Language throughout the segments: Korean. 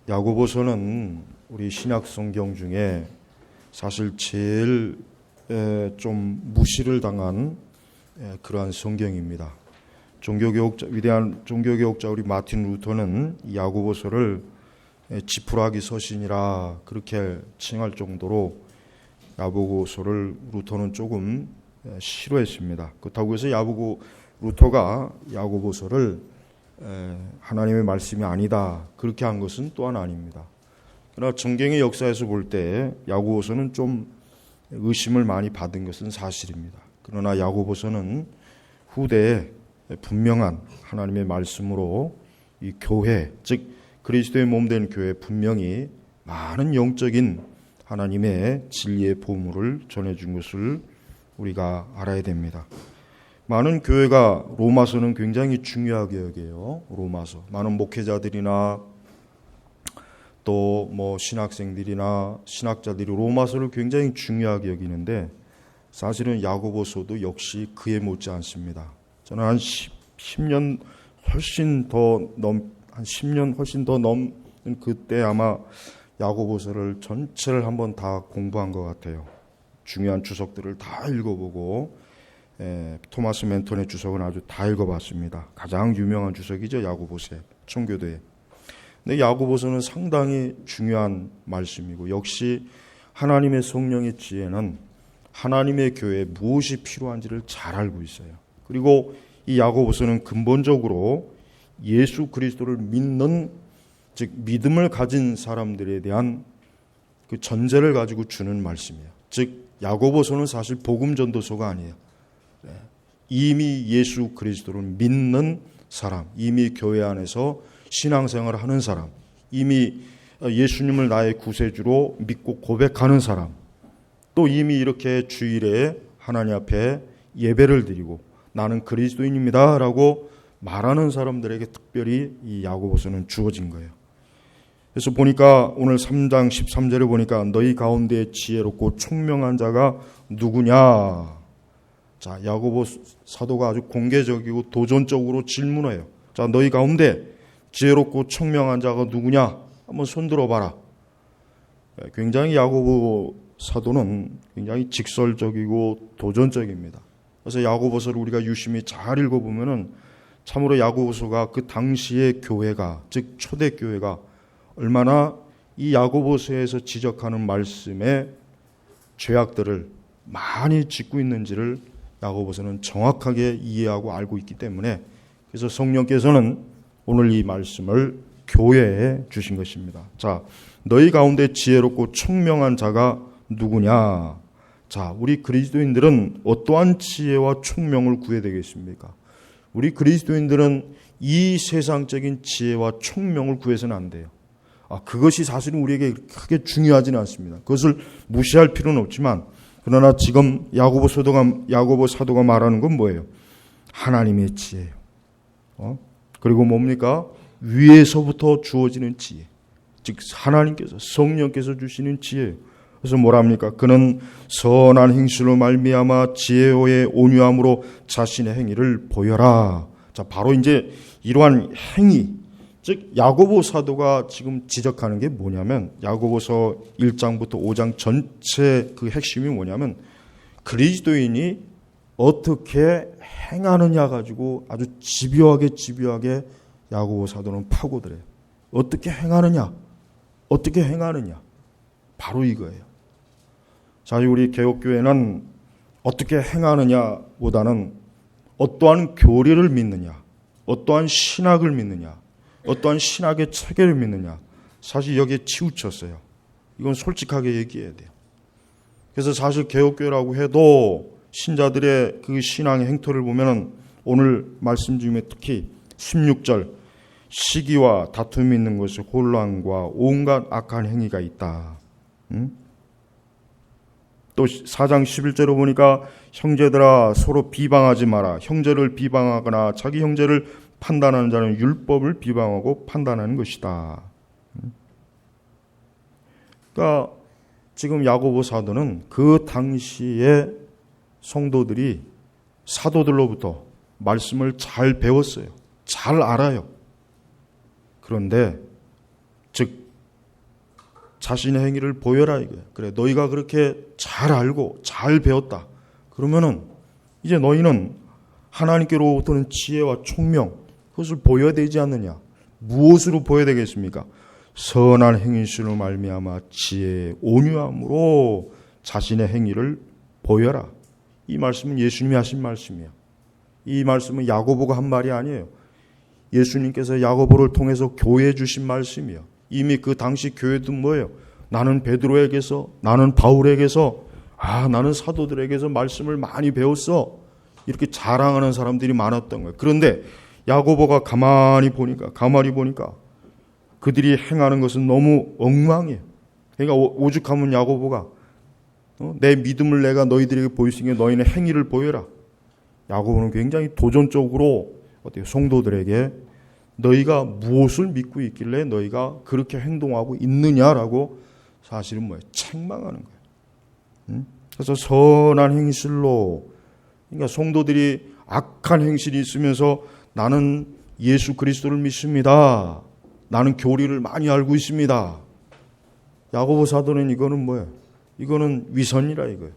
야고보서는 우리 신약 성경 중에 사실 제일 좀 무시를 당한 그러한 성경입니다. 위대한 종교개혁자 우리 마틴 루터는 이 야고보서를 지푸라기 서신이라 그렇게 칭할 정도로 야고보서를 루터는 조금 싫어했습니다. 그렇다고 해서 루터가 야고보서를 하나님의 말씀이 아니다 그렇게 한 것은 또한 아닙니다. 그러나 성경의 역사에서 볼 때 야고보서는 좀 의심을 많이 받은 것은 사실입니다. 그러나 야고보서는 후대에 분명한 하나님의 말씀으로 이 교회, 즉 그리스도의 몸된 교회 분명히 많은 영적인 하나님의 진리의 보물을 전해준 것을 우리가 알아야 됩니다. 많은 교회가 로마서는 굉장히 중요하게 여겨요. 로마서. 많은 목회자들이나 또 신학생들이나 신학자들이 로마서를 굉장히 중요하게 여기는데 사실은 야고보서도 역시 그에 못지 않습니다. 저는 한 10년 훨씬 더 넘는 그때 아마 야고보서를 전체를 한번 다 공부한 것 같아요. 중요한 주석들을 다 읽어보고 토마스 멘톤의 주석은 아주 다 읽어봤습니다. 가장 유명한 주석이죠. 야고보서에 청교도에. 근데 야고보서는 상당히 중요한 말씀이고 역시 하나님의 성령의 지혜는 하나님의 교회에 무엇이 필요한지를 잘 알고 있어요. 그리고 이 야고보서는 근본적으로 예수 그리스도를 믿는 즉 믿음을 가진 사람들에 대한 그 전제를 가지고 주는 말씀이에요. 즉 야고보서는 사실 복음 전도서가 아니에요. 이미 예수 그리스도를 믿는 사람, 이미 교회 안에서 신앙생활을 하는 사람, 이미 예수님을 나의 구세주로 믿고 고백하는 사람, 또 이미 이렇게 주일에 하나님 앞에 예배를 드리고 나는 그리스도인입니다 라고 말하는 사람들에게 특별히 이 야고보서는 주어진 거예요. 그래서 보니까 오늘 3장 13절에 보니까 너희 가운데 지혜롭고 총명한 자가 누구냐. 자, 야고보 사도가 아주 공개적이고 도전적으로 질문해요. 자, 너희 가운데 지혜롭고 총명한 자가 누구냐? 한번 손 들어봐라. 굉장히 야고보 사도는 굉장히 직설적이고 도전적입니다. 그래서 야고보서를 우리가 유심히 잘 읽어보면은 참으로 야고보서가 그 당시의 교회가, 즉 초대교회가 얼마나 이 야고보서에서 지적하는 말씀의 죄악들을 많이 짓고 있는지를 야고보서는 정확하게 이해하고 알고 있기 때문에 그래서 성령께서는 오늘 이 말씀을 교회에 주신 것입니다. 자, 너희 가운데 지혜롭고 총명한 자가 누구냐? 자, 우리 그리스도인들은 어떠한 지혜와 총명을 구해야 되겠습니까? 우리 그리스도인들은 이 세상적인 지혜와 총명을 구해서는 안 돼요. 그것이 사실은 우리에게 크게 중요하지는 않습니다. 그것을 무시할 필요는 없지만 그러나 지금 야고보 사도가 말하는 건 뭐예요? 하나님의 지혜예요. 그리고 뭡니까? 위에서부터 주어지는 지혜. 즉 하나님께서 성령께서 주시는 지혜예요. 그래서 뭐랍니까? 그는 선한 행실로 말미암아 지혜의 온유함으로 자신의 행위를 보여라. 자, 바로 이제 이러한 행위, 즉 야고보 사도가 지금 지적하는 게 뭐냐면 야고보서 1장부터 5장 전체 그 핵심이 뭐냐면 그리스도인이 어떻게 행하느냐 가지고 아주 집요하게 야고보 사도는 파고들어요. 어떻게 행하느냐? 바로 이거예요. 사실 우리 개혁교회는 어떻게 행하느냐보다는 어떠한 교리를 믿느냐, 어떠한 신학을 믿느냐, 어떠한 신학의 체계를 믿느냐, 사실 여기에 치우쳤어요. 이건 솔직하게 얘기해야 돼요. 그래서 사실 개혁교회라고 해도 신자들의 그 신앙의 행토를 보면 오늘 말씀 중에 특히 16절 시기와 다툼이 있는 것에 혼란과 온갖 악한 행위가 있다. 또 4장 11절로 보니까 형제들아 서로 비방하지 마라. 형제를 비방하거나 자기 형제를 판단하는 자는 율법을 비방하고 판단하는 것이다. 그러니까 지금 야고보 사도는 그 당시에 성도들이 사도들로부터 말씀을 잘 배웠어요. 잘 알아요. 그런데 즉 자신의 행위를 보여라 이거야. 그래, 너희가 그렇게 잘 알고 잘 배웠다. 그러면은 이제 너희는 하나님께로부터는 지혜와 총명, 그것을 보여야 되지 않느냐. 무엇으로 보여야 되겠습니까? 선한 행실로 말미암아 지혜의 온유함으로 자신의 행위를 보여라. 이 말씀은 예수님이 하신 말씀이에요. 이 말씀은 야고보가 한 말이 아니에요. 예수님께서 야고보를 통해서 교회에 주신 말씀이에요. 이미 그 당시 교회도 뭐예요? 나는 베드로에게서, 나는 바울에게서, 나는 사도들에게서 말씀을 많이 배웠어. 이렇게 자랑하는 사람들이 많았던 거예요. 그런데 야고보가 가만히 보니까 그들이 행하는 것은 너무 엉망이에요. 그러니까 오죽하면 야고보가 내 믿음을 내가 너희들에게 보였으니 너희는 행위를 보여라. 야고보는 굉장히 도전적으로 성도들에게 너희가 무엇을 믿고 있길래 너희가 그렇게 행동하고 있느냐라고 사실은 뭐예요? 책망하는 거예요. 그래서 선한 행실로, 그러니까 성도들이 악한 행실이 있으면서 나는 예수 그리스도를 믿습니다. 나는 교리를 많이 알고 있습니다. 야고보 사도는 이거는 뭐예요? 이거는 위선이라 이거예요.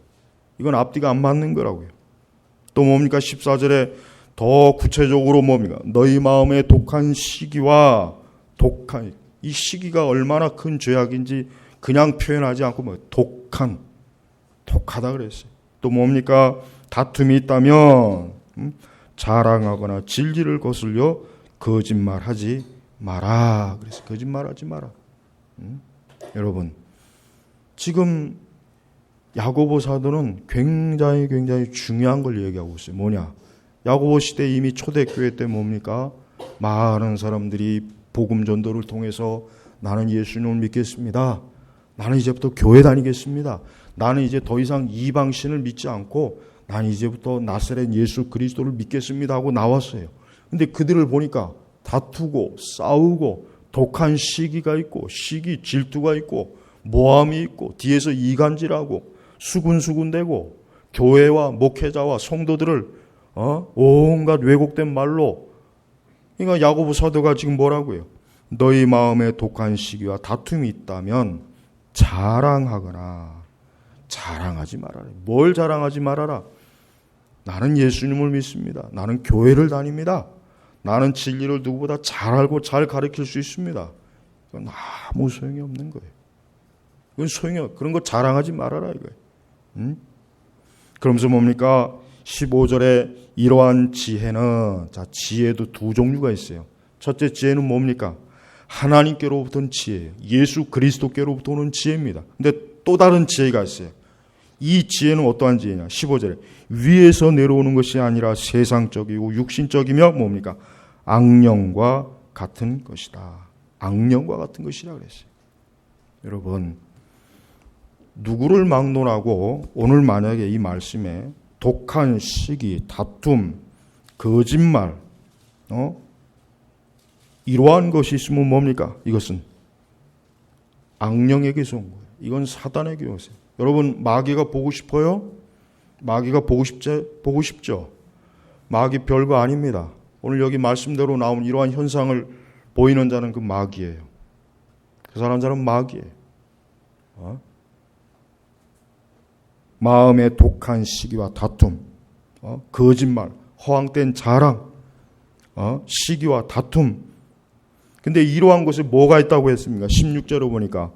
이건 앞뒤가 안 맞는 거라고요. 또 뭡니까? 14절에 더 구체적으로 뭡니까? 너희 마음에 독한 시기와 독한, 이 시기가 얼마나 큰 죄악인지 그냥 표현하지 않고 뭐예요? 독하다 그랬어요. 또 뭡니까? 다툼이 있다면 자랑하거나 진리를 거슬려 거짓말하지 마라. 그래서 거짓말하지 마라. 여러분, 지금 야고보 사도는 굉장히 중요한 걸 얘기하고 있어요. 뭐냐? 야고보 시대 이미 초대교회 때 뭡니까? 많은 사람들이 복음 전도를 통해서 나는 예수님을 믿겠습니다. 나는 이제부터 교회 다니겠습니다. 나는 이제 더 이상 이방신을 믿지 않고 나는 이제부터 나사렛 예수 그리스도를 믿겠습니다 하고 나왔어요. 근데 그들을 보니까 다투고 싸우고 독한 시기가 있고 시기 질투가 있고 모함이 있고 뒤에서 이간질하고 수군수군대고 교회와 목회자와 성도들을 온갖 왜곡된 말로, 그러니까 야고보 사도가 지금 뭐라고요? 너희 마음에 독한 시기와 다툼이 있다면 자랑하지 말아라. 뭘 자랑하지 말아라? 나는 예수님을 믿습니다. 나는 교회를 다닙니다. 나는 진리를 누구보다 잘 알고 잘 가르칠 수 있습니다. 그건 아무 소용이 없는 거예요. 그건 소용이 없어요. 그런 거 자랑하지 말아라 이거예요. 그러면서 뭡니까? 15절에 이러한 지혜는, 자, 지혜도 두 종류가 있어요. 첫째 지혜는 뭡니까? 하나님께로부터는 지혜예요. 예수 그리스도께로부터 오는 지혜입니다. 근데 또 다른 지혜가 있어요. 이 지혜는 어떠한 지혜냐? 15절에 위에서 내려오는 것이 아니라 세상적이고 육신적이며 뭡니까? 악령과 같은 것이다. 악령과 같은 것이라 그랬어요. 여러분, 누구를 막론하고 오늘 만약에 이 말씀에 독한 시기, 다툼, 거짓말, 이러한 것이 있으면 뭡니까? 이것은 악령에게서 온 거예요. 이건 사단에게 오세요. 여러분, 마귀가 보고 싶어요? 마귀가 보고 싶죠? 마귀 별거 아닙니다. 오늘 여기 말씀대로 나온 이러한 현상을 보이는 자는 그 마귀예요. 그 사람은 마귀예요. 마음의 독한 시기와 다툼, 거짓말, 허황된 자랑, 시기와 다툼. 근데 이러한 것에 뭐가 있다고 했습니까? 16절로 보니까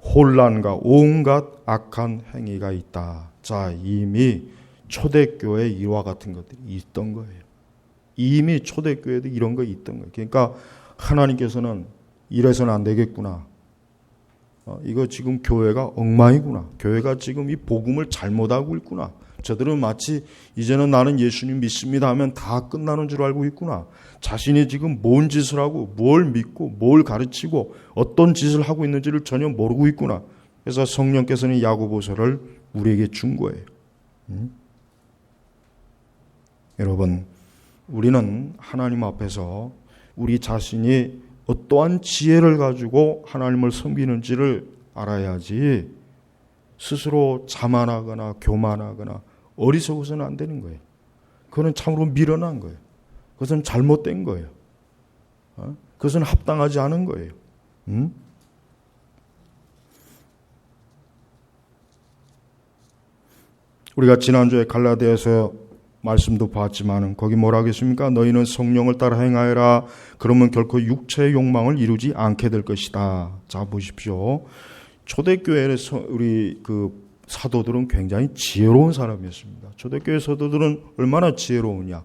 혼란과 온갖 악한 행위가 있다. 자, 이미 초대교회에 이와 같은 것들이 있던 거예요. 이미 초대교회도 이런 거 있던 거예요. 그러니까 하나님께서는 이래서는 안 되겠구나. 이거 지금 교회가 엉망이구나. 교회가 지금 이 복음을 잘못하고 있구나. 저들은 마치 이제는 나는 예수님 믿습니다 하면 다 끝나는 줄 알고 있구나. 자신이 지금 뭔 짓을 하고 뭘 믿고 뭘 가르치고 어떤 짓을 하고 있는지를 전혀 모르고 있구나. 그래서 성령께서는 야고보서를 우리에게 준 거예요. 여러분, 우리는 하나님 앞에서 우리 자신이 어떠한 지혜를 가지고 하나님을 섬기는지를 알아야지 스스로 자만하거나 교만하거나 어리석어서는 안 되는 거예요. 그것은 참으로 미련한 거예요. 그것은 잘못된 거예요. 그것은 합당하지 않은 거예요. 우리가 지난주에 갈라디아서 말씀도 봤지만은 거기 뭐라 하겠습니까? 너희는 성령을 따라 행하여라. 그러면 결코 육체의 욕망을 이루지 않게 될 것이다. 자, 보십시오. 초대교회에서 우리 그 사도들은 굉장히 지혜로운 사람이었습니다. 초대교회 사도들은 얼마나 지혜로우냐?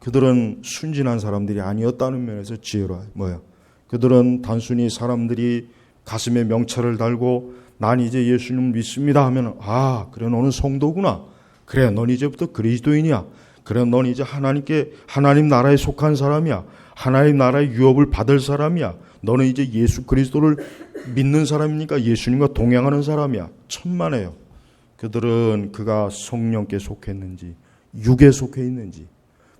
그들은 순진한 사람들이 아니었다는 면에서 지혜로워요. 뭐야? 그들은 단순히 사람들이 가슴에 명찰을 달고 난 이제 예수님을 믿습니다 하면 그래 너는 성도구나. 그래 넌 이제부터 그리스도인이야. 그래 넌 이제 하나님 나라에 속한 사람이야. 하나님 나라의 유업을 받을 사람이야. 너는 이제 예수 그리스도를 믿는 사람이니까 예수님과 동행하는 사람이야. 천만에요. 그들은 그가 성령께 속했는지 육에 속해 있는지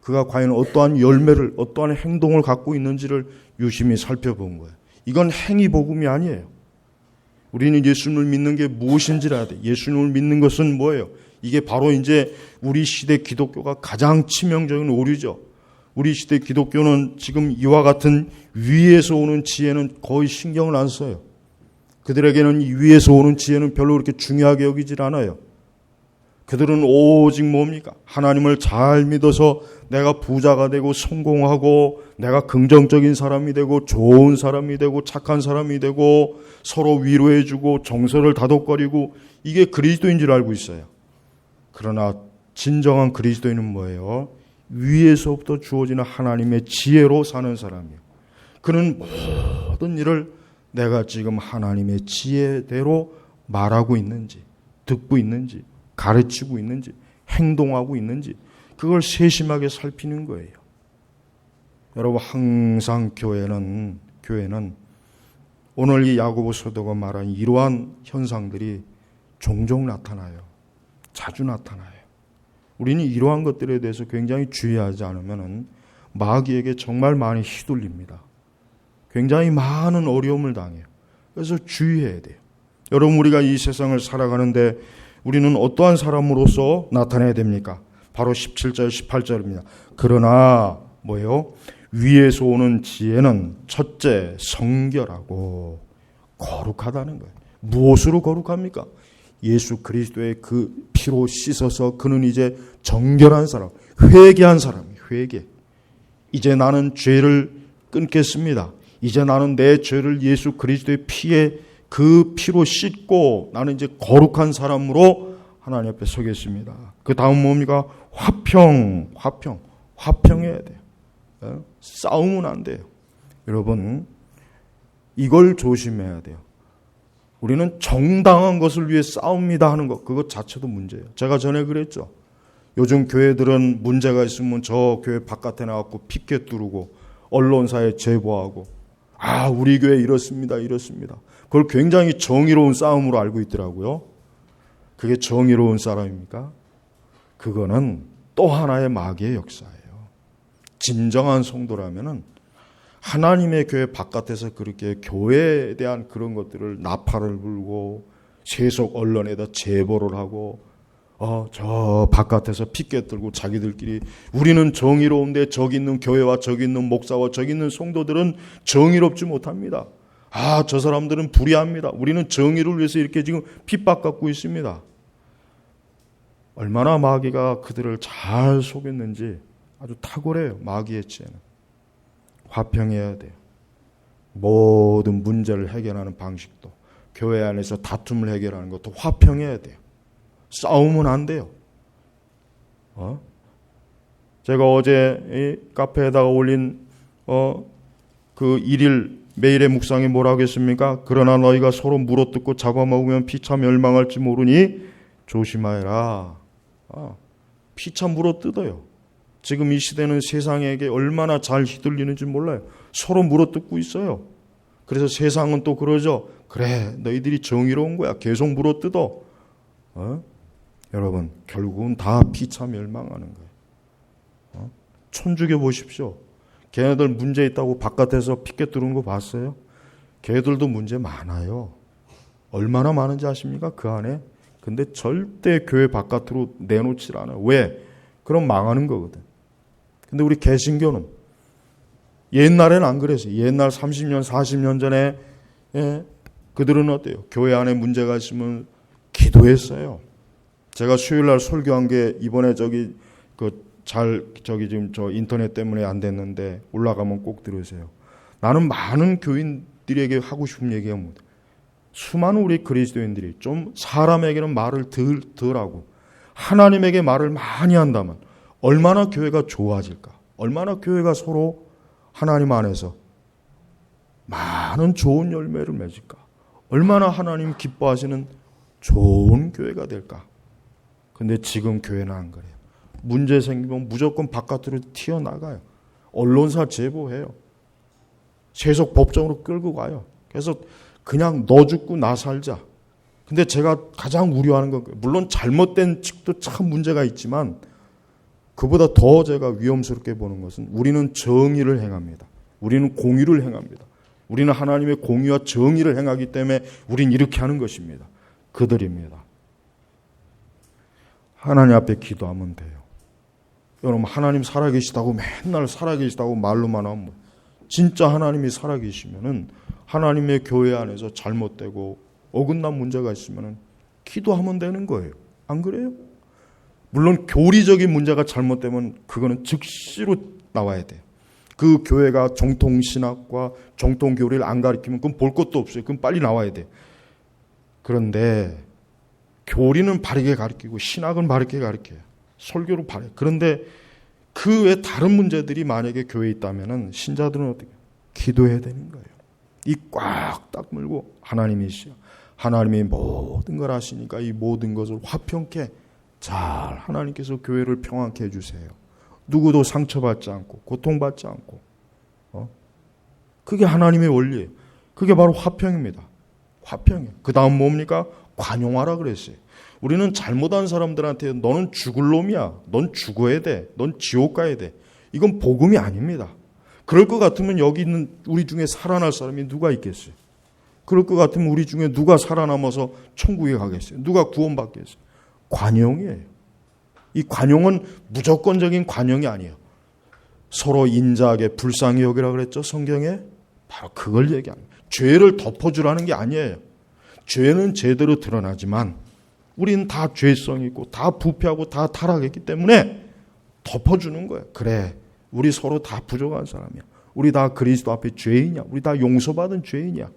그가 과연 어떠한 열매를 어떠한 행동을 갖고 있는지를 유심히 살펴본 거예요. 이건 행위복음이 아니에요. 우리는 예수님을 믿는 게 무엇인지를 알아야 돼. 예수님을 믿는 것은 뭐예요? 이게 바로 이제 우리 시대 기독교가 가장 치명적인 오류죠. 우리 시대 기독교는 지금 이와 같은 위에서 오는 지혜는 거의 신경을 안 써요. 그들에게는 이 위에서 오는 지혜는 별로 그렇게 중요하게 여기질 않아요. 그들은 오직 뭡니까? 하나님을 잘 믿어서 내가 부자가 되고 성공하고 내가 긍정적인 사람이 되고 좋은 사람이 되고 착한 사람이 되고 서로 위로해주고 정서를 다독거리고 이게 그리스도인 줄 알고 있어요. 그러나 진정한 그리스도인은 뭐예요? 위에서부터 주어지는 하나님의 지혜로 사는 사람이에요. 그는 모든 일을 내가 지금 하나님의 지혜대로 말하고 있는지 듣고 있는지 가르치고 있는지 행동하고 있는지 그걸 세심하게 살피는 거예요. 여러분 항상 교회는 오늘 이 야고보 사도가 말한 이러한 현상들이 종종 나타나요. 자주 나타나요. 우리는 이러한 것들에 대해서 굉장히 주의하지 않으면 마귀에게 정말 많이 휘둘립니다. 굉장히 많은 어려움을 당해요. 그래서 주의해야 돼요. 여러분 우리가 이 세상을 살아가는데 우리는 어떠한 사람으로서 나타내야 됩니까? 바로 17절 18절입니다. 그러나 뭐예요? 위에서 오는 지혜는 첫째 성결하고 거룩하다는 거예요. 무엇으로 거룩합니까? 예수 그리스도의 그 피로 씻어서 그는 이제 정결한 사람, 회개한 사람이에요. 회개. 이제 나는 죄를 끊겠습니다. 이제 나는 내 죄를 예수 그리스도의 피에 그 피로 씻고 나는 이제 거룩한 사람으로 하나님 앞에 서겠습니다. 그 다음 뭡니까? 화평해야 돼요. 싸우면 안 돼요. 여러분 이걸 조심해야 돼요. 우리는 정당한 것을 위해 싸웁니다 하는 것 그것 자체도 문제예요. 제가 전에 그랬죠. 요즘 교회들은 문제가 있으면 저 교회 바깥에 나가고 피켓 두르고 언론사에 제보하고 우리 교회 이렇습니다. 그걸 굉장히 정의로운 싸움으로 알고 있더라고요. 그게 정의로운 싸움입니까? 그거는 또 하나의 마귀의 역사예요. 진정한 성도라면은 하나님의 교회 바깥에서 그렇게 교회에 대한 그런 것들을 나팔을 불고 세속 언론에다 제보를 하고 저 바깥에서 피켓 들고 자기들끼리 우리는 정의로운데 저기 있는 교회와 저기 있는 목사와 저기 있는 성도들은 정의롭지 못합니다. 저 사람들은 불의합니다. 우리는 정의를 위해서 이렇게 지금 핍박받고 있습니다. 얼마나 마귀가 그들을 잘 속였는지 아주 탁월해요. 마귀의 지혜는. 화평해야 돼요. 모든 문제를 해결하는 방식도 교회 안에서 다툼을 해결하는 것도 화평해야 돼요. 싸우면 안 돼요. 제가 어제 이 카페에다가 올린 그 일일 매일의 묵상이 뭐라고 했습니까? 그러나 너희가 서로 물어뜯고 잡아먹으면 피차 멸망할지 모르니 조심하여라. 피차 물어뜯어요. 지금 이 시대는 세상에게 얼마나 잘 휘둘리는지 몰라요. 서로 물어뜯고 있어요. 그래서 세상은 또 그러죠. 그래 너희들이 정의로운 거야. 계속 물어뜯어. 여러분 결국은 다 피차 멸망하는 거예요. 촌죽여 보십시오. 걔네들 문제 있다고 바깥에서 피켓 두른 거 봤어요? 걔들도 문제 많아요. 얼마나 많은지 아십니까? 그 안에. 근데 절대 교회 바깥으로 내놓질 않아요. 왜? 그럼 망하는 거거든. 근데 우리 개신교는 옛날에는 안 그랬어요. 옛날 30년, 40년 전에 그들은 어때요? 교회 안에 문제가 있으면 기도했어요. 제가 수요일 날 설교한 게 이번에 지금 저 인터넷 때문에 안 됐는데 올라가면 꼭 들으세요. 나는 많은 교인들에게 하고 싶은 얘기가 뭐다. 수많은 우리 그리스도인들이 좀 사람에게는 말을 덜 하고 하나님에게 말을 많이 한다면 얼마나 교회가 좋아질까? 얼마나 교회가 서로 하나님 안에서 많은 좋은 열매를 맺을까? 얼마나 하나님 기뻐하시는 좋은 교회가 될까? 근데 지금 교회는 안 그래요. 문제 생기면 무조건 바깥으로 튀어나가요. 언론사 제보해요. 세속 법정으로 끌고 가요. 그래서 그냥 너 죽고 나 살자. 근데 제가 가장 우려하는 건 물론 잘못된 측도 참 문제가 있지만 그보다 더 제가 위험스럽게 보는 것은 우리는 정의를 행합니다. 우리는 공의를 행합니다. 우리는 하나님의 공의와 정의를 행하기 때문에 우린 이렇게 하는 것입니다. 그들입니다. 하나님 앞에 기도하면 돼요. 여러분 하나님 살아계시다고 맨날 살아계시다고 말로만 하면 진짜 하나님이 살아계시면은 하나님의 교회 안에서 잘못되고 어긋난 문제가 있으면은 기도하면 되는 거예요. 안 그래요? 물론 교리적인 문제가 잘못되면 그거는 즉시로 나와야 돼요. 그 교회가 정통신학과 정통교리를 안 가르치면 그건 볼 것도 없어요. 그건 빨리 나와야 돼요. 그런데 교리는 바르게 가르치고 신학은 바르게 가르쳐요. 설교로 바르게. 그런데 그 외 다른 문제들이 만약에 교회에 있다면 신자들은 어떻게 기도해야 되는 거예요. 이 꽉 딱 물고 하나님이시여. 하나님이 모든 걸 아시니까 이 모든 것을 화평케 잘 하나님께서 교회를 평안케 해주세요. 누구도 상처받지 않고 고통받지 않고 그게 하나님의 원리예요. 그게 바로 화평입니다. 화평이에요. 그 다음 뭡니까? 관용하라 그랬어요. 우리는 잘못한 사람들한테 너는 죽을 놈이야. 넌 죽어야 돼. 넌 지옥 가야 돼. 이건 복음이 아닙니다. 그럴 것 같으면 여기 있는 우리 중에 살아날 사람이 누가 있겠어요? 그럴 것 같으면 우리 중에 누가 살아남아서 천국에 가겠어요? 누가 구원받겠어요? 관용이에요. 이 관용은 무조건적인 관용이 아니에요. 서로 인자하게 불쌍히 여기라 그랬죠, 성경에? 바로 그걸 얘기합니다. 죄를 덮어주라는 게 아니에요. 죄는 제대로 드러나지만 우리는 다 죄성이 있고 다 부패하고 다 타락했기 때문에 덮어주는 거예요. 그래, 우리 서로 다 부족한 사람이야. 우리 다 그리스도 앞에 죄인이야. 우리 다 용서받은 죄인이야.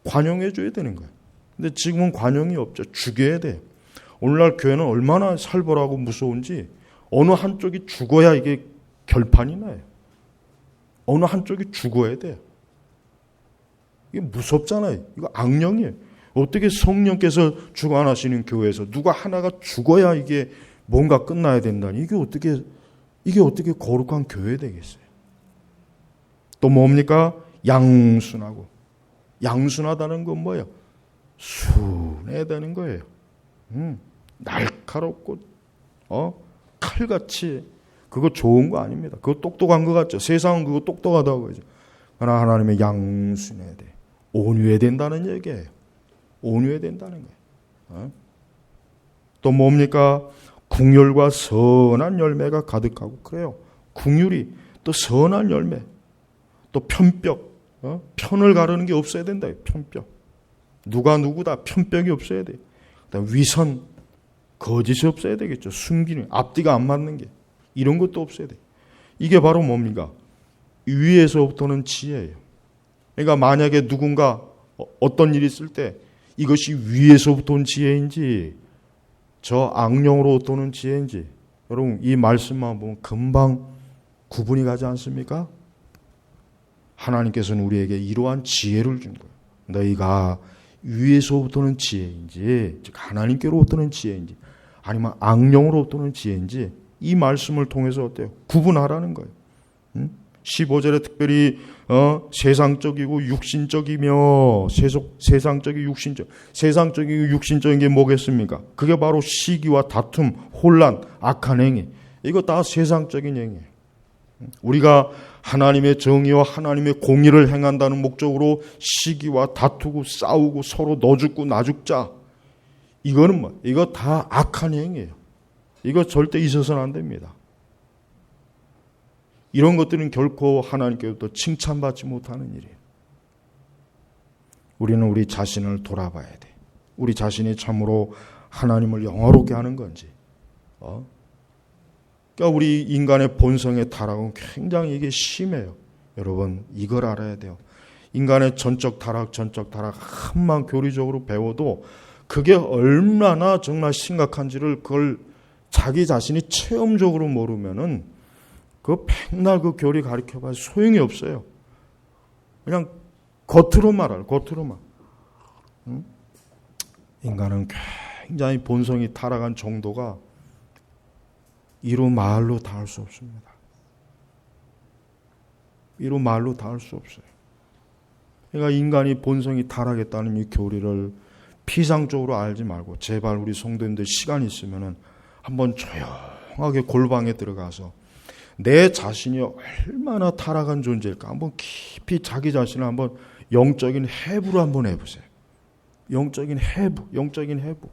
관용해줘야 되는 거예요. 근데 지금은 관용이 없죠. 죽여야 돼요. 오늘날 교회는 얼마나 살벌하고 무서운지 어느 한쪽이 죽어야 이게 결판이 나요. 어느 한쪽이 죽어야 돼요. 이게 무섭잖아요. 이거 악령이에요. 어떻게 성령께서 주관하시는 교회에서 누가 하나가 죽어야 이게 뭔가 끝나야 된다니 이게 어떻게 거룩한 교회 되겠어요? 또 뭡니까? 양순하고. 양순하다는 건 뭐예요? 순해야 되는 거예요. 날카롭고 칼같이 그거 좋은 거 아닙니다. 그거 똑똑한 거 같죠. 세상은 그거 똑똑하다고 하죠. 그러나 하나님의 양순해야 돼. 온유해야 된다는 얘기예요. 온유해야 된다는 거예요. 또 뭡니까? 긍휼과 선한 열매가 가득하고 그래요. 긍휼이 또 선한 열매, 또 편벽, 편을 가르는 게 없어야 된다. 편벽. 누가 누구다 편벽이 없어야 돼. 그다음 위선, 거짓이 없어야 되겠죠. 숨기는, 앞뒤가 안 맞는 게 이런 것도 없어야 돼. 이게 바로 뭡니까? 위에서부터는 지혜예요. 그러니까 만약에 누군가 어떤 일이 있을 때 이것이 위에서부터 온 지혜인지 저 악령으로부터 오는 지혜인지 여러분 이 말씀만 보면 금방 구분이 가지 않습니까? 하나님께서는 우리에게 이러한 지혜를 준 거예요. 너희가 위에서부터 오는 지혜인지 즉 하나님께로부터 오는 지혜인지 아니면 악령으로부터 오는 지혜인지 이 말씀을 통해서 어때요? 구분하라는 거예요. 15절에 특별히 세상적이고 육신적이며 세상적이고 육신적. 세상적이고 육신적인 게 뭐겠습니까? 그게 바로 시기와 다툼, 혼란, 악한 행위. 이거 다 세상적인 행위예요. 우리가 하나님의 정의와 하나님의 공의를 행한다는 목적으로 시기와 다투고 싸우고 서로 너 죽고 나 죽자. 이거는 뭐? 이거 다 악한 행위예요. 이거 절대 있어서는 안 됩니다. 이런 것들은 결코 하나님께로부터 칭찬받지 못하는 일이에요. 우리는 우리 자신을 돌아봐야 돼. 우리 자신이 참으로 하나님을 영화롭게 하는 건지. 그러니까 우리 인간의 본성의 타락은 굉장히 이게 심해요. 여러분 이걸 알아야 돼요. 인간의 전적 타락 한만 교리적으로 배워도 그게 얼마나 정말 심각한지를 그걸 자기 자신이 체험적으로 모르면은 그 맨날 그 교리 가르쳐봐야 소용이 없어요. 그냥 겉으로만 알아요. 겉으로만. 인간은 굉장히 본성이 타락한 정도가 이루 말로 닿을 수 없습니다. 이루 말로 닿을 수 없어요. 그러니까 인간이 본성이 타락했다는 이 교리를 피상적으로 알지 말고 제발 우리 성도님들 시간 있으면은 한번 조용하게 골방에 들어가서 내 자신이 얼마나 타락한 존재일까 한번 깊이 자기 자신을 한번 영적인 해부로 한번 해보세요. 영적인 해부.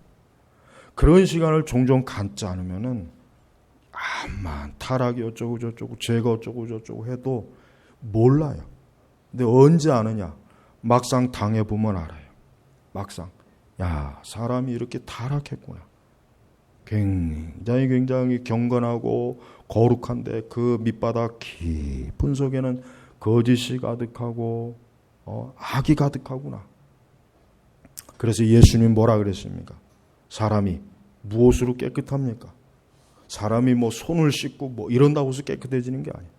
그런 시간을 종종 갖지 않으면은 암만 타락이 어쩌고 저쩌고 죄가 어쩌고 저쩌고 해도 몰라요. 근데 언제 아느냐? 막상 당해보면 알아요. 막상 사람이 이렇게 타락했구나. 굉장히 경건하고 거룩한데 그 밑바닥 깊은 속에는 거짓이 가득하고 악이 가득하구나. 그래서 예수님 뭐라 그랬습니까? 사람이 무엇으로 깨끗합니까? 사람이 뭐 손을 씻고 뭐 이런다고 해서 깨끗해지는 게 아니에요.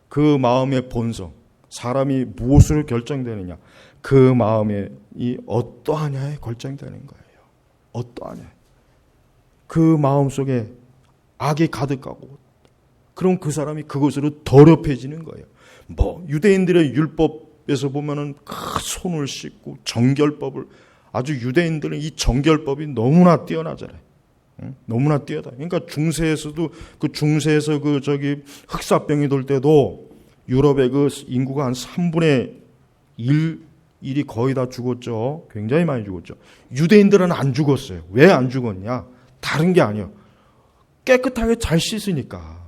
그 마음의 본성, 사람이 무엇으로 결정되느냐? 그 마음에 이 어떠하냐에 결정되는 거예요. 어떠하냐. 그 마음 속에 악이 가득하고 그럼 그 사람이 그것으로 더럽혀지는 거예요. 뭐 유대인들의 율법에서 보면은 손을 씻고 정결법을 아주 유대인들은 이 정결법이 너무나 뛰어나잖아요. 너무나 뛰어나. 그러니까 중세에서도 그 중세에서 그 저기 흑사병이 돌 때도 유럽의 그 인구가 한 3분의 1이 거의 다 죽었죠. 굉장히 많이 죽었죠. 유대인들은 안 죽었어요. 왜 안 죽었냐? 다른 게 아니에요. 깨끗하게 잘 씻으니까.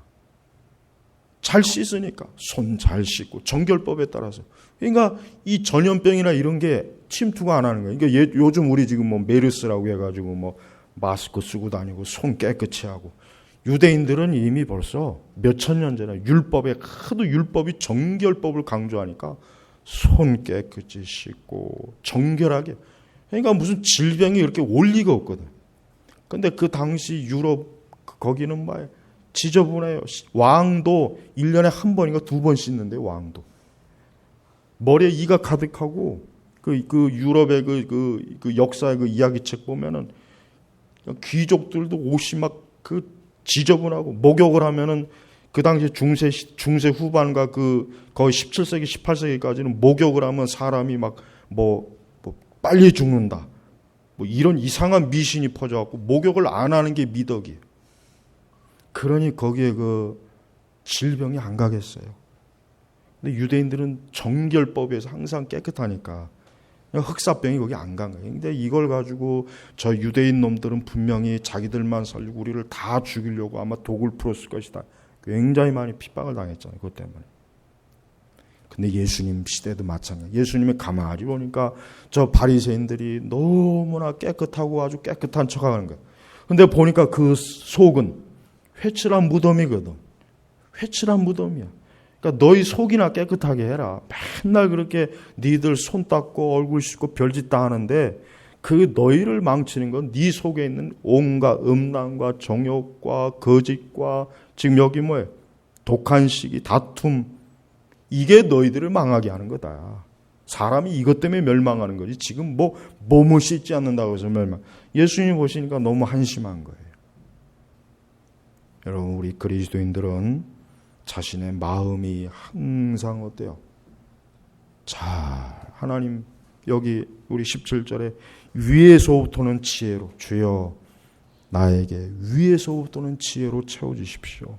손 잘 씻고 정결법에 따라서. 그러니까 이 전염병이나 이런 게 침투가 안 하는 거예요. 그러니까 요즘 우리 지금 뭐 메르스라고 해가지고 뭐 마스크 쓰고 다니고 손 깨끗이 하고. 유대인들은 이미 벌써 몇천 년 전에 하도 율법이 정결법을 강조하니까 손 깨끗이 씻고 정결하게. 그러니까 무슨 질병이 이렇게 올 리가 없거든. 근데 그 당시 유럽 거기는 막 지저분해요. 왕도 1년에 한 번인가 2번 씻는데 왕도. 머리에 이가 가득하고 그 유럽의 그 역사의 그 이야기책 보면은 귀족들도 옷이 막 그 지저분하고 목욕을 하면은 그 당시 중세 후반과 그 거의 17세기 18세기까지는 목욕을 하면 사람이 막 뭐 빨리 죽는다. 뭐 이런 이상한 미신이 퍼져갖고 목욕을 안 하는 게 미덕이에요. 그러니 거기에 그 질병이 안 가겠어요. 근데 유대인들은 정결법에서 항상 깨끗하니까 흑사병이 거기 안 간 거예요. 근데 이걸 가지고 저 유대인 놈들은 분명히 자기들만 살리고 우리를 다 죽이려고 아마 독을 풀었을 것이다. 굉장히 많이 핍박을 당했잖아요. 그것 때문에. 근데 예수님 시대도 마찬가지. 예수님이 가만히 보니까 저 바리새인들이 너무나 깨끗하고 아주 깨끗한 척하는 거예요. 근데 보니까 그 속은 회칠한 무덤이거든. 회칠한 무덤이야. 그러니까 너희 속이나 깨끗하게 해라. 맨날 그렇게 니들 손 닦고 얼굴 씻고 별짓 다 하는데 그 너희를 망치는 건 네 속에 있는 온갖 음란과 정욕과 거짓과 지금 여기 뭐예요? 독한 시기, 다툼 이게 너희들을 망하게 하는 거다. 사람이 이것 때문에 멸망하는 거지. 지금 뭐 몸을 씻지 않는다고 해서 멸망. 예수님 보시니까 너무 한심한 거예요. 여러분 우리 그리스도인들은 자신의 마음이 항상 어때요? 하나님 여기 우리 17절에 위에서부터는 지혜로 주여 나에게 위에서부터는 지혜로 채워주십시오.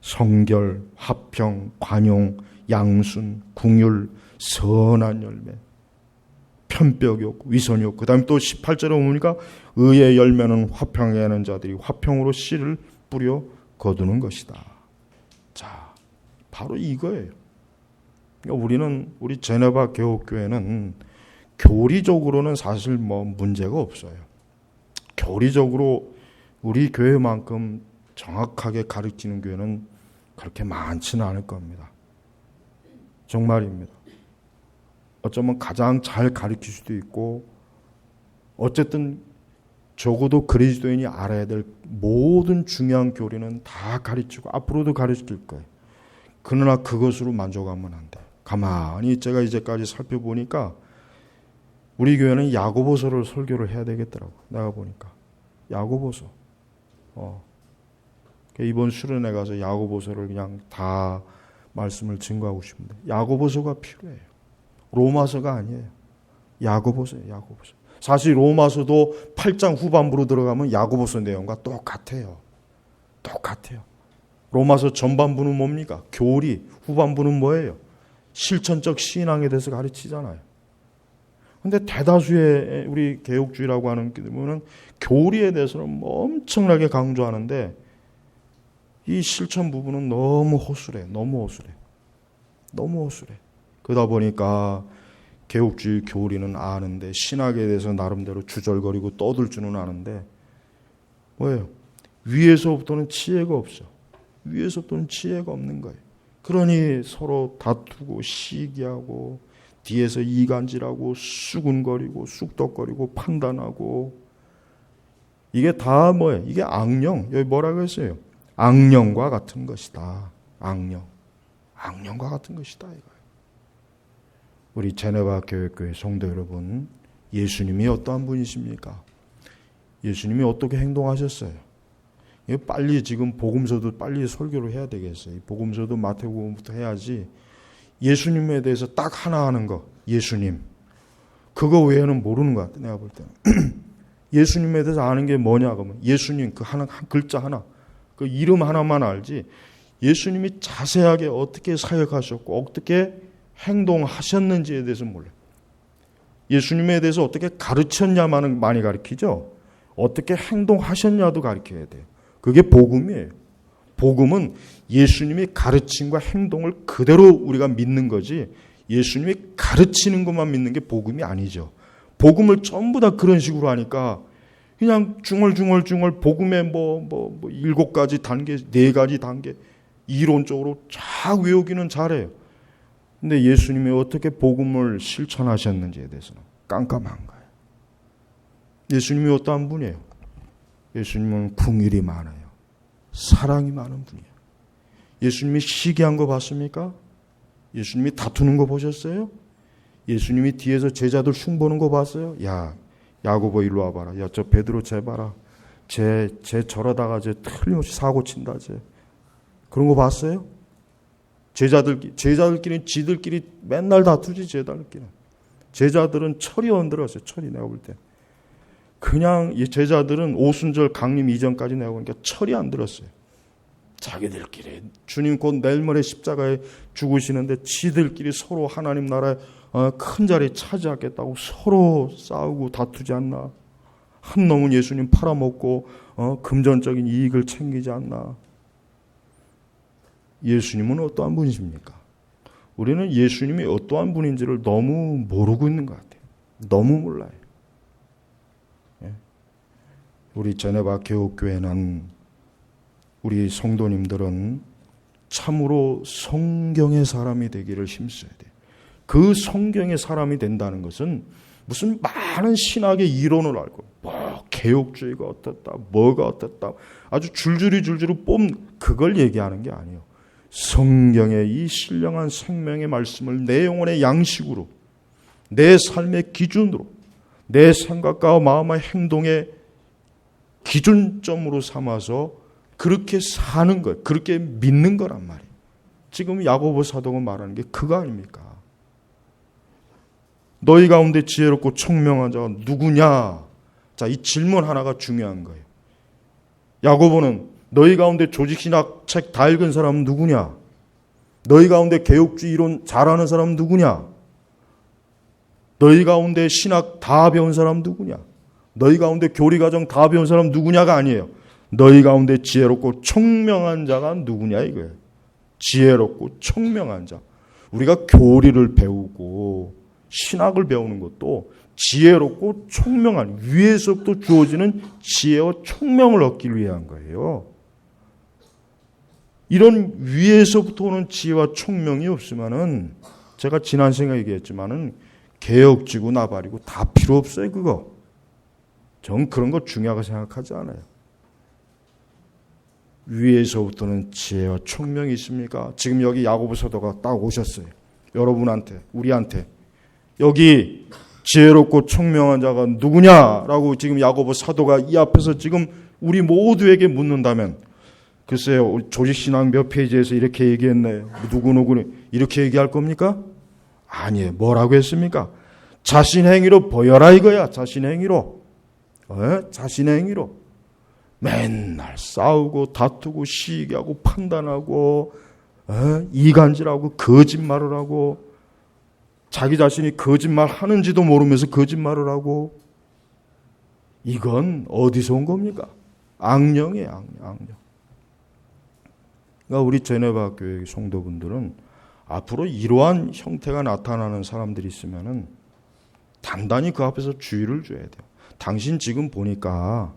성결, 화평, 관용, 양순, 궁율, 선한 열매, 편벽이 없고 위선이 없고 그 다음에 또 18절에 보니까 의의 열매는 화평에 하는 자들이 화평으로 씨를 뿌려 거두는 것이다. 자, 바로 이거예요. 그러니까 우리 제네바 교회는 교리적으로는 사실 뭐 문제가 없어요. 교리적으로 우리 교회만큼 정확하게 가르치는 교회는 그렇게 많지는 않을 겁니다. 정말입니다. 어쩌면 가장 잘 가르칠 수도 있고, 어쨌든 적어도 그리스도인이 알아야 될 모든 중요한 교리는 다 가르치고 앞으로도 가르칠 거예요. 그러나 그것으로 만족하면 안 돼요. 가만히 제가 이제까지 살펴보니까 우리 교회는 야고보서를 설교를 해야 되겠더라고요. 내가 보니까 야고보서. 이번 수련회 가서 야고보서를 그냥 다 말씀을 증거하고 싶은데 야고보서가 필요해요. 로마서가 아니에요. 야고보서예요. 야고보서. 사실 로마서도 8장 후반부로 들어가면 야고보서 내용과 똑같아요. 똑같아요. 로마서 전반부는 뭡니까? 교리. 후반부는 뭐예요? 실천적 신앙에 대해서 가르치잖아요. 근데 대다수의 우리 개혁주의라고 하는 분은 교리에 대해서는 엄청나게 강조하는데 이 실천 부분은 너무 허술해. 너무 허술해. 너무 허술해. 그러다 보니까 개혁주의 교리는 아는데 신학에 대해서 나름대로 주절거리고 떠들 줄은 아는데 뭐예요? 위에서부터는 지혜가 없어. 위에서부터는 지혜가 없는 거예요. 그러니 서로 다투고 시기하고 뒤에서 이간질하고 수군거리고 쑥덕거리고 판단하고 이게 다 뭐예요? 이게 악령. 여기 뭐라고 했어요? 악령과 같은 것이다. 악령. 악령과 같은 것이다 이거예요. 우리 제네바 교회교회 성도 여러분, 예수님이 어떠한 분이십니까? 예수님이 어떻게 행동하셨어요? 빨리 지금 복음서도 빨리 설교를 해야 되겠어요. 복음서도 마태복음부터 해야지. 예수님에 대해서 딱 하나 하는 거, 예수님. 그거 외에는 모르는 것 같아, 내가 볼 때는. 예수님에 대해서 아는 게 뭐냐, 그러면 예수님 그 하나, 한 글자 하나, 그 이름 하나만 알지. 예수님이 자세하게 어떻게 사역하셨고 어떻게 행동하셨는지에 대해서 몰라요. 예수님에 대해서 어떻게 가르쳤냐만은 많이 가르치죠. 어떻게 행동하셨냐도 가르쳐야 돼요. 그게 복음이에요. 복음은 예수님이 가르침과 행동을 그대로 우리가 믿는 거지 예수님이 가르치는 것만 믿는 게 복음이 아니죠. 복음을 전부 다 그런 식으로 하니까 그냥 중얼중얼 복음의 뭐 7가지 단계, 4가지 단계 이론적으로 쫙 외우기는 잘해요. 근데 예수님이 어떻게 복음을 실천하셨는지에 대해서는 깜깜한 거예요. 예수님이 어떠한 분이에요? 예수님은 긍휼이 많아요. 사랑이 많은 분이에요. 예수님이 시기한 거 봤습니까? 예수님이 다투는 거 보셨어요? 예수님이 뒤에서 제자들 흉보는 거 봤어요? 야, 야고보 일로 와봐라. 야, 저 베드로 쟤 봐라. 쟤 저러다가 쟤 틀림없이 사고 친다. 쟤. 그런 거 봤어요? 제자들끼리 지들끼리 맨날 다투지. 제자들은 철이 얹들었어요. 철이 내가 볼 때. 그냥 이 제자들은 오순절 강림 이전까지 내가 보니까 철이 안 들었어요. 자기들끼리 주님 곧 내일 모레 십자가에 죽으시는데 지들끼리 서로 하나님 나라에 큰 자리 차지하겠다고 서로 싸우고 다투지 않나. 한 놈은 예수님 팔아먹고 금전적인 이익을 챙기지 않나. 예수님은 어떠한 분이십니까? 우리는 예수님이 어떠한 분인지를 너무 모르고 있는 것 같아요. 너무 몰라요. 우리 제네바 교회는 우리 성도님들은 참으로 성경의 사람이 되기를 힘써야 돼요. 그 성경의 사람이 된다는 것은 무슨 많은 신학의 이론을 알고 개혁주의가 어떻다, 뭐가 어떻다 아주 줄줄이 그걸 얘기하는 게 아니에요. 성경의 이 신령한 생명의 말씀을 내 영혼의 양식으로 내 삶의 기준으로 내 생각과 마음의 행동의 기준점으로 삼아서 그렇게 사는 것, 그렇게 믿는 거란 말이에요. 지금 야고보 사도가 말하는 게 그거 아닙니까? 너희 가운데 지혜롭고 총명한 자가 누구냐? 자, 이 질문 하나가 중요한 거예요. 야고보는 너희 가운데 조직신학 책 다 읽은 사람은 누구냐? 너희 가운데 개혁주의 이론 잘하는 사람은 누구냐? 너희 가운데 신학 다 배운 사람 누구냐? 너희 가운데 교리과정 다 배운 사람 누구냐가 아니에요. 너희 가운데 지혜롭고 총명한 자가 누구냐 이거예요. 지혜롭고 총명한 자. 우리가 교리를 배우고 신학을 배우는 것도 지혜롭고 총명한, 위에서부터 주어지는 지혜와 총명을 얻기 위한 거예요. 이런 위에서부터 오는 지혜와 총명이 없으면은, 제가 지난 시간에 얘기했지만은 개혁지구 나발이고 다 필요 없어요. 그거 전 그런 거 중요하게 생각하지 않아요. 위에서부터는 지혜와 총명이 있습니까? 지금 여기 야고보 사도가 딱 오셨어요. 여러분한테, 우리한테 여기 지혜롭고 총명한 자가 누구냐라고 지금 야고보 사도가 이 앞에서 지금 우리 모두에게 묻는다면, 글쎄요, 조직신앙 몇 페이지에서 이렇게 얘기했네요. 누구누구는 이렇게 얘기할 겁니까? 아니에요. 뭐라고 했습니까? 자신 행위로 보여라 이거야. 자신 행위로. 자신 행위로. 맨날 싸우고 다투고 시기하고 판단하고 이간질하고 거짓말을 하고, 자기 자신이 거짓말 하는지도 모르면서 거짓말을 하고, 이건 어디서 온 겁니까? 악령이에요. 악령. 그러니까 우리 제네바 교회 성도분들은 앞으로 이러한 형태가 나타나는 사람들이 있으면은 단단히 그 앞에서 주의를 줘야 돼요. 당신 지금 보니까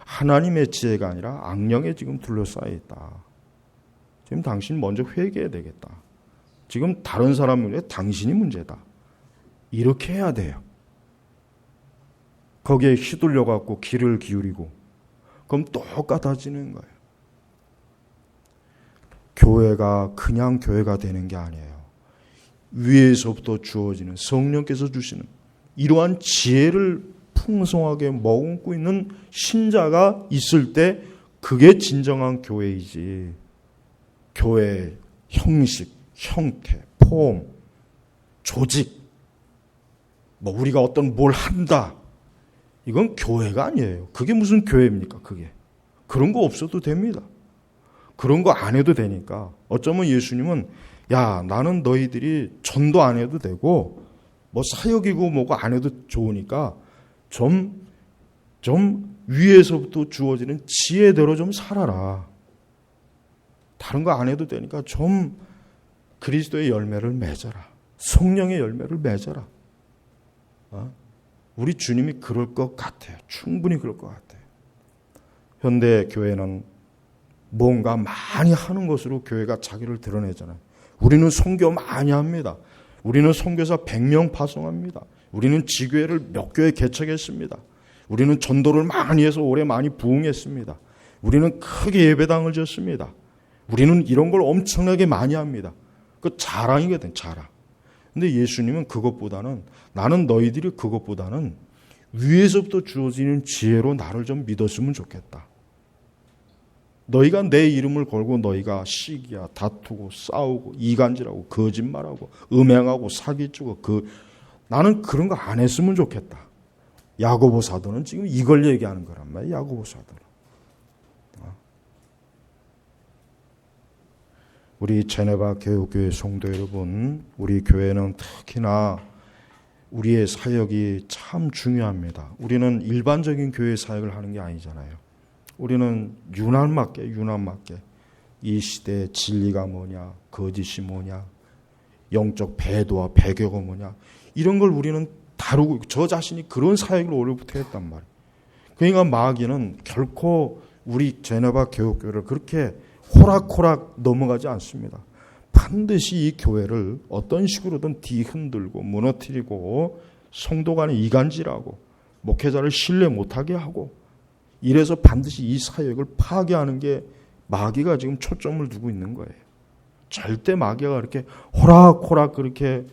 하나님의 지혜가 아니라 악령에 지금 둘러싸여 있다. 지금 당신 먼저 회개해야 되겠다. 지금 다른 사람은 당신이 문제다. 이렇게 해야 돼요. 거기에 휘둘려 갖고 귀를 기울이고 그럼 똑같아지는 거예요. 교회가 그냥 교회가 되는 게 아니에요. 위에서부터 주어지는 성령께서 주시는 이러한 지혜를 풍성하게 머금고 있는 신자가 있을 때 그게 진정한 교회이지. 교회의 형식, 형태, 폼, 조직, 우리가 어떤 뭘 한다, 이건 교회가 아니에요. 그게 무슨 교회입니까? 그게 그런 거 없어도 됩니다. 그런 거 안 해도 되니까. 어쩌면 예수님은 야, 나는 너희들이 전도 안 해도 되고 사역이고 뭐고 안 해도 좋으니까 좀 위에서부터 주어지는 지혜대로 좀 살아라. 다른 거 안 해도 되니까 좀 그리스도의 열매를 맺어라. 성령의 열매를 맺어라. 우리 주님이 그럴 것 같아요. 충분히 그럴 것 같아요. 현대 교회는 뭔가 많이 하는 것으로 교회가 자기를 드러내잖아요. 우리는 선교 많이 합니다. 우리는 선교사 100명 파송합니다. 우리는 지교회를 몇 교회 개척했습니다. 우리는 전도를 많이 해서 올해 많이 부흥했습니다. 우리는 크게 예배당을 졌습니다. 우리는 이런 걸 엄청나게 많이 합니다. 그 자랑이거든, 자랑. 근데 예수님은 그것보다는, 나는 너희들이 그것보다는 위에서부터 주어지는 지혜로 나를 좀 믿었으면 좋겠다. 너희가 내 이름을 걸고 너희가 시기야, 다투고 싸우고 이간질하고 거짓말하고 음행하고 사기치고 나는 그런 거 안 했으면 좋겠다. 야고보 사도는 지금 이걸 얘기하는 거란 말이에요. 야고보 사도는. 우리 제네바 개혁교회 성도 여러분, 우리 교회는 특히나 우리의 사역이 참 중요합니다. 우리는 일반적인 교회 사역을 하는 게 아니잖아요. 우리는 유난맞게 이 시대의 진리가 뭐냐, 거짓이 뭐냐, 영적 배도와 배교가 뭐냐, 이런 걸 우리는 다루고, 저 자신이 그런 사역을 오래부터 했단 말이에요. 그러니까 마귀는 결코 우리 제네바 개혁교회를 그렇게 호락호락 넘어가지 않습니다. 반드시 이 교회를 어떤 식으로든 뒤흔들고 무너뜨리고 성도 간에 이간질하고 목회자를 신뢰 못하게 하고, 이래서 반드시 이 사역을 파괴하는 게 마귀가 지금 초점을 두고 있는 거예요. 절대 마귀가 그렇게 호락호락 그렇게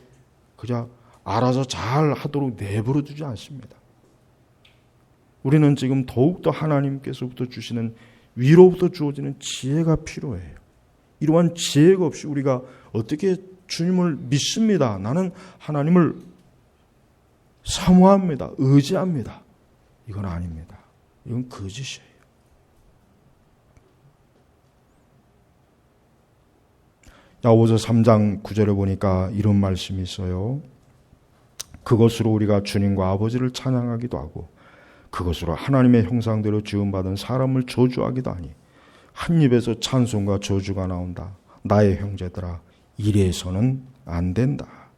그냥 알아서 잘 하도록 내버려 두지 않습니다. 우리는 지금 더욱더 하나님께서부터 주시는, 위로부터 주어지는 지혜가 필요해요. 이러한 지혜가 없이 우리가 어떻게 주님을 믿습니다, 나는 하나님을 사모합니다, 의지합니다, 이건 아닙니다. 이건 거짓이에요. 야고보서 3장 9절에 보니까 이런 말씀이 있어요. 그것으로 우리가 주님과 아버지를 찬양하기도 하고 그것으로 하나님의 형상대로 지음받은 사람을 저주하기도 하니 한 입에서 찬송과 저주가 나온다. 나의 형제들아, 이래서는 안 된다.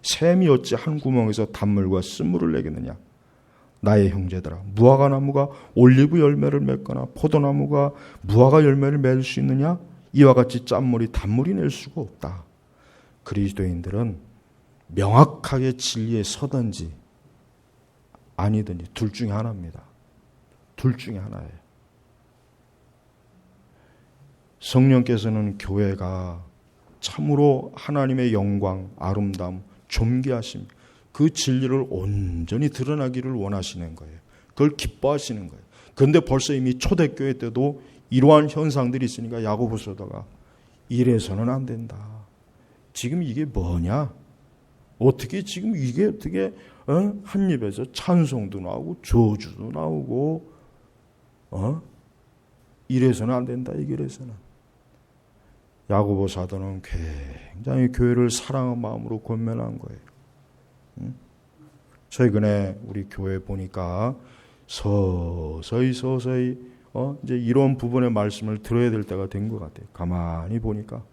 샘이 어찌 한 구멍에서 단물과 쓴물을 내겠느냐. 나의 형제들아, 무화과 나무가 올리브 열매를 맺거나 포도나무가 무화과 열매를 맺을 수 있느냐? 이와 같이 짠물이 단물이 낼 수가 없다. 그리스도인들은 명확하게 진리에 서든지 아니든지 둘 중에 하나입니다. 둘 중에 하나예요. 성령께서는 교회가 참으로 하나님의 영광, 아름다움, 존귀하심, 그 진리를 온전히 드러나기를 원하시는 거예요. 그걸 기뻐하시는 거예요. 그런데 벌써 이미 초대교회 때도 이러한 현상들이 있으니까 야고보서다가 이래서는 안 된다. 지금 이게 뭐냐? 어떻게 지금 이게 어떻게 한 입에서 찬송도 나오고 저주도 나오고 이래서는 안 된다. 이래서는. 야고보 사도는 굉장히 교회를 사랑한 마음으로 권면한 거예요. 최근에 우리 교회 보니까 서서히 이제 이런 부분의 말씀을 들어야 될 때가 된 것 같아요. 가만히 보니까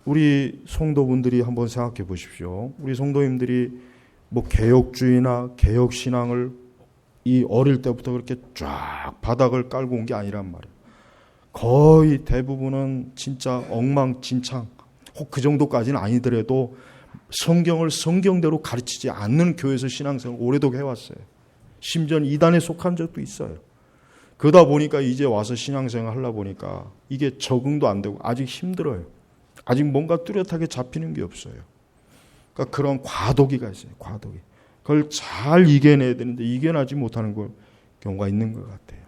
우리 성도분들이 한번 생각해 보십시오. 우리 성도님들이 뭐 개혁주의나 개혁신앙을 이 어릴 때부터 그렇게 쫙 바닥을 깔고 온 게 아니란 말이에요. 거의 대부분은 진짜 엉망진창, 혹 그 정도까지는 아니더라도 성경을 성경대로 가르치지 않는 교회에서 신앙생활을 오래도록 해왔어요. 심지어 이단에 속한 적도 있어요. 그러다 보니까 이제 와서 신앙생활 하려 보니까 이게 적응도 안 되고 아직 힘들어요. 아직 뭔가 뚜렷하게 잡히는 게 없어요. 그러니까 그런 과도기가 있어요. 과도기. 그걸 잘 이겨내야 되는데 이겨내지 못하는 경우가 있는 것 같아요.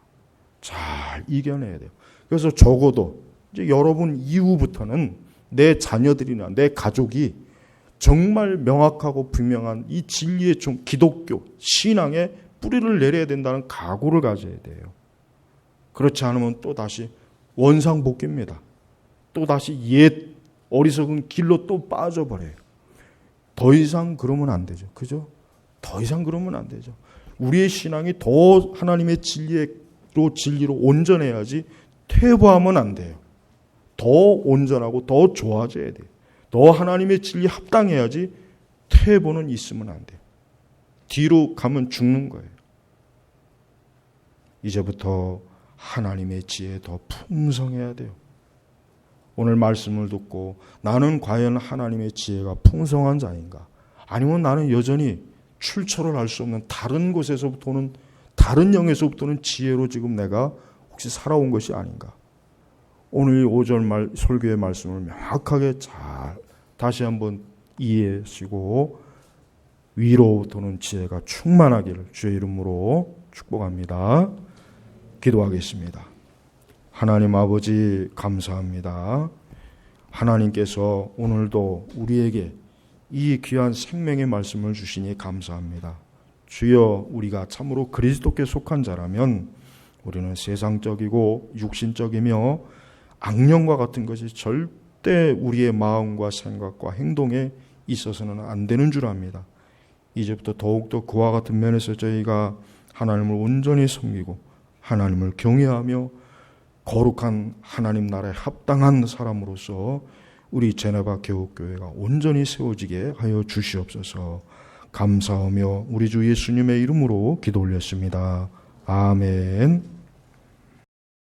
잘 이겨내야 돼요. 그래서 적어도 이제 여러분 이후부터는 내 자녀들이나 내 가족이 정말 명확하고 분명한 이 진리의 기독교 신앙의 뿌리를 내려야 된다는 각오를 가져야 돼요. 그렇지 않으면 또 다시 원상복귀입니다. 또 다시 옛 어리석은 길로 또 빠져버려요. 더 이상 그러면 안 되죠. 그죠? 더 이상 그러면 안 되죠. 우리의 신앙이 더 하나님의 진리로 온전해야지 퇴보하면 안 돼요. 더 온전하고 더 좋아져야 돼요. 더 하나님의 진리에 합당해야지 퇴보는 있으면 안 돼요. 뒤로 가면 죽는 거예요. 이제부터 하나님의 지혜에 더 풍성해야 돼요. 오늘 말씀을 듣고 나는 과연 하나님의 지혜가 풍성한 자인가? 아니면 나는 여전히 출처를 알 수 없는 다른 곳에서부터는 다른 영에서부터는 지혜로 지금 내가 혹시 살아온 것이 아닌가? 오늘 5절 설교의 말씀을 명확하게 잘 다시 한번 이해하시고 위로부터는 지혜가 충만하기를 주의 이름으로 축복합니다. 기도하겠습니다. 하나님 아버지 감사합니다. 하나님께서 오늘도 우리에게 이 귀한 생명의 말씀을 주시니 감사합니다. 주여 우리가 참으로 그리스도께 속한 자라면 우리는 세상적이고 육신적이며 악령과 같은 것이 절대 우리의 마음과 생각과 행동에 있어서는 안 되는 줄 압니다. 이제부터 더욱더 그와 같은 면에서 저희가 하나님을 온전히 섬기고 하나님을 경외하며 거룩한 하나님 나라에 합당한 사람으로서 우리 제네바 개옥교회가 온전히 세워지게 하여 주시옵소서. 감사하며 우리 주 예수님의 이름으로 기도 올렸습니다. 아멘.